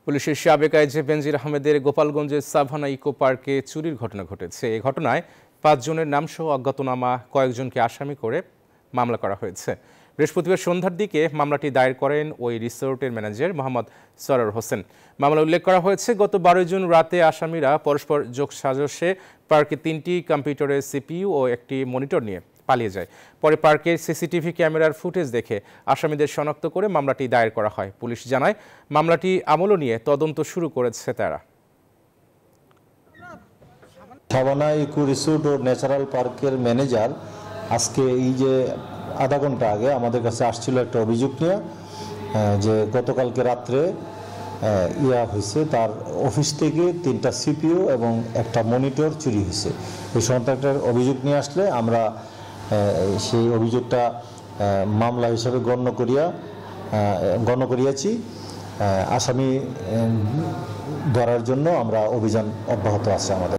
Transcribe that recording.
পুলিশের সাবেক আইজি বেনজির আহমেদের গোপালগঞ্জের সাভানা ইকো পার্কে চুরির ঘটনা ঘটেছে। এই ঘটনায় ৫ জনের নামসহ অজ্ঞাতনামা কয়েকজনকে আসামি করে মামলা করা হয়েছে। বৃহস্পতিবার সন্ধ্যার দিকে মামলাটি দায়ের করেন ওই রিসোর্টের ম্যানেজার মোহাম্মদ সরোয়ার হোসেন। মামলায় উল্লেখ করা হয়েছে, গত ১২ জুন রাতে আসামিরা পরস্পর যোগসাজশে পার্কে ৩টি কম্পিউটারের সিপিইউ ও একটি মনিটর নিয়ে পালিয়ে যায়। পরে পার্কের সিসিটিভি ক্যামেরার ফুটেজ দেখে আসামিদের শনাক্ত করে মামলাটি দায়ের করা হয়। পুলিশ জানায়, মামলাটি আমলে নিয়ে তদন্ত শুরু করেছে তারা। সাভানা ইকো রিসোর্ট ও ন্যাচারাল পার্কের ম্যানেজার আজকে এই যে আধা ঘন্টা আগে আমাদের কাছে আসছিল একটা অভিযোগ নিয়ে যে গতকালকে রাত্রে হয়েছে, তার অফিস থেকে 3টা সিপিইউ এবং একটা মনিটর চুরি হয়েছে। এই সংক্রান্ত অভিযোগ নিয়ে আসলে আমরা সেই অভিযোগটা মামলা হিসাবে গণ্য করিয়াছি। আসামি ধরার জন্য আমরা অভিযান অব্যাহত আছে আমাদের।